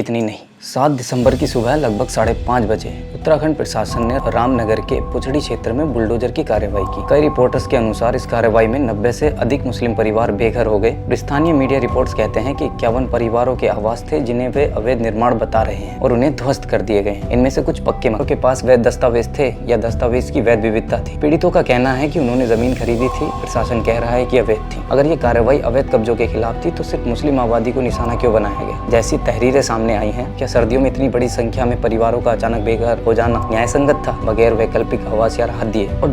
कितनी नहीं। 7 दिसंबर की सुबह लगभग 5:30 बजे उत्तराखंड प्रशासन ने रामनगर के पुछड़ी क्षेत्र में बुलडोजर की कार्रवाई की। कई रिपोर्ट्स के अनुसार इस कार्रवाई में 90 से अधिक मुस्लिम परिवार बेघर हो गए। स्थानीय मीडिया रिपोर्ट्स कहते हैं कि 51 परिवारों के आवास थे जिन्हें वे अवैध निर्माण बता रहे हैं और उन्हें ध्वस्त कर दिए गए। इनमें से कुछ पक्के मकानों के पास वैध दस्तावेज थे या दस्तावेज की वैध विविधता थी। पीड़ितों का कहना है कि उन्होंने जमीन खरीदी थी, प्रशासन कह रहा है कि अवैध थी। अगर ये कार्रवाई अवैध कब्जों के खिलाफ थी तो सिर्फ मुस्लिम आबादी को निशाना क्यों बनाया गया? जैसी तहरीरें सामने आई हैं, क्या सर्दियों में इतनी बड़ी संख्या में परिवारों का अचानक बेघर हो जाना न्याय संगत था बगैर वैकल्पिक आवास या राहत दिए? और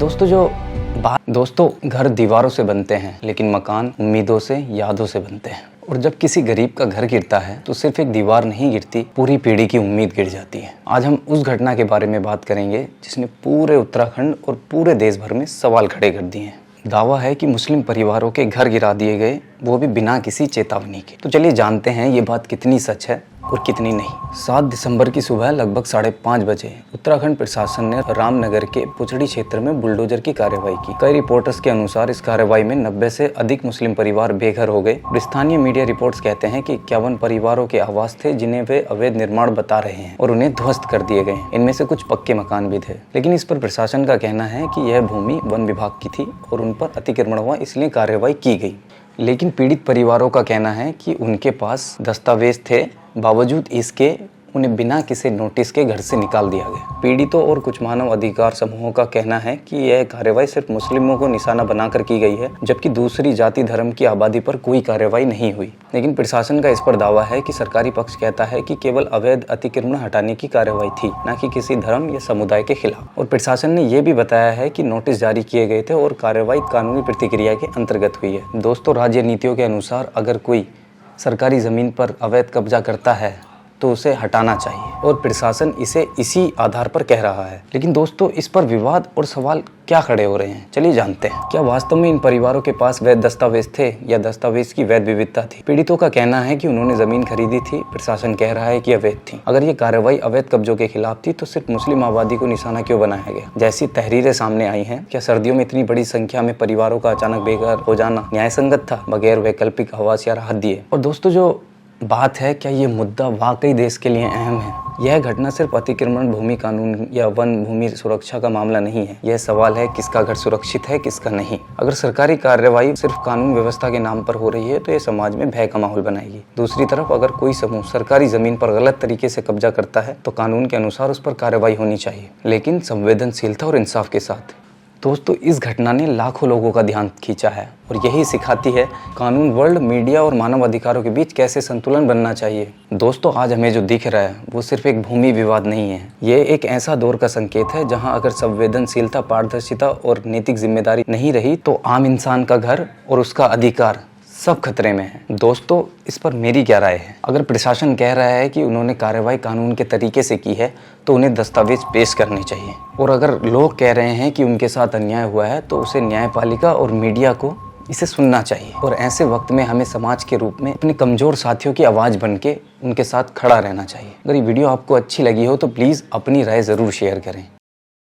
दोस्तों घर दीवारों से बनते हैं लेकिन मकान उम्मीदों से, यादों से बनते हैं। और जब किसी गरीब का घर गिरता है तो सिर्फ एक दीवार नहीं गिरती, पूरी पीढ़ी की उम्मीद गिर जाती है। आज हम उस घटना के बारे में बात करेंगे जिसने पूरे उत्तराखंड और पूरे देश भर में सवाल खड़े कर दिए हैं। दावा है कि मुस्लिम परिवारों के घर गिरा दिए गए, वो भी बिना किसी चेतावनी के। तो चलिए जानते हैं ये बात कितनी सच है और कितनी नहीं। 7 दिसंबर की सुबह लगभग 5:30 बजे उत्तराखंड प्रशासन ने रामनगर के पुछड़ी क्षेत्र में बुलडोजर की कार्रवाई की। कई रिपोर्ट्स के अनुसार इस कार्रवाई में 90 से अधिक मुस्लिम परिवार बेघर हो गए। स्थानीय मीडिया रिपोर्ट्स कहते हैं कि 51 परिवारों के आवास थे जिन्हें वे अवैध निर्माण बता रहे हैं और उन्हें ध्वस्त कर दिए गए। इनमें से कुछ पक्के मकान भी थे, लेकिन इस पर प्रशासन का कहना है कि यह भूमि वन विभाग की थी और उन पर अतिक्रमण हुआ, इसलिए कार्रवाई की गई। लेकिन पीड़ित परिवारों का कहना है कि उनके पास दस्तावेज थे, बावजूद इसके उन्हें बिना किसी नोटिस के घर से निकाल दिया गया। पीड़ितों और कुछ मानव अधिकार समूहों का कहना है कि यह कार्रवाई सिर्फ मुस्लिमों को निशाना बनाकर की गई है, जबकि दूसरी जाति धर्म की आबादी पर कोई कार्रवाई नहीं हुई। लेकिन प्रशासन का इस पर दावा है कि सरकारी पक्ष कहता है कि केवल अवैध अतिक्रमण हटाने की कार्रवाई थी, न कि किसी धर्म या समुदाय के खिलाफ। और प्रशासन ने यह भी बताया है कि नोटिस जारी किए गए थे और कार्रवाई कानूनी प्रतिक्रिया के अंतर्गत हुई है। दोस्तों, राज्य नीतियों के अनुसार अगर कोई सरकारी जमीन पर अवैध कब्जा करता है तो उसे हटाना चाहिए और प्रशासन इसे इसी आधार पर कह रहा है। लेकिन दोस्तों, इस पर विवाद और सवाल क्या खड़े हो रहे हैं, चलिए जानते हैं। क्या वास्तव में इन परिवारों के पास वैध दस्तावेज थे या दस्तावेज की वैध विविधता थी? पीड़ितों का कहना है कि उन्होंने जमीन खरीदी थी, प्रशासन कह रहा है कि अवैध थी। अगर ये कार्रवाई अवैध कब्जों के खिलाफ थी तो सिर्फ मुस्लिम आबादी को निशाना क्यों बनाया गया? जैसी तहरीरें सामने आई हैं, क्या सर्दियों में इतनी बड़ी संख्या में परिवारों का अचानक बेघर हो जाना न्याय संगत था बगैर वैकल्पिक आवास या राहत दिए? और दोस्तों, जो बात है, क्या ये मुद्दा वाकई देश के लिए अहम है? यह घटना सिर्फ अतिक्रमण भूमि कानून या वन भूमि सुरक्षा का मामला नहीं है। यह सवाल है किसका घर सुरक्षित है, किसका नहीं। अगर सरकारी कार्रवाई सिर्फ कानून व्यवस्था के नाम पर हो रही है तो यह समाज में भय का माहौल बनाएगी। दूसरी तरफ अगर कोई समूह सरकारी जमीन पर गलत तरीके से कब्जा करता है तो कानून के अनुसार उस पर कार्रवाई होनी चाहिए, लेकिन संवेदनशीलता और इंसाफ के साथ। दोस्तों, इस घटना ने लाखों लोगों का ध्यान खींचा है और यही सिखाती है कानून, वर्ल्ड मीडिया और मानव अधिकारों के बीच कैसे संतुलन बनना चाहिए। दोस्तों, आज हमें जो दिख रहा है वो सिर्फ एक भूमि विवाद नहीं है। ये एक ऐसा दौर का संकेत है जहां अगर संवेदनशीलता, पारदर्शिता और नैतिक जिम्मेदारी नहीं रही तो आम इंसान का घर और उसका अधिकार सब खतरे में है। दोस्तों, इस पर मेरी क्या राय है? अगर प्रशासन कह रहा है कि उन्होंने कार्रवाई कानून के तरीके से की है तो उन्हें दस्तावेज पेश करने चाहिए, और अगर लोग कह रहे हैं कि उनके साथ अन्याय हुआ है तो उसे न्यायपालिका और मीडिया को इसे सुनना चाहिए। और ऐसे वक्त में हमें समाज के रूप में अपने कमजोर साथियों की आवाज़ बन के उनके साथ खड़ा रहना चाहिए। अगर ये वीडियो आपको अच्छी लगी हो तो प्लीज़ अपनी राय ज़रूर शेयर करें।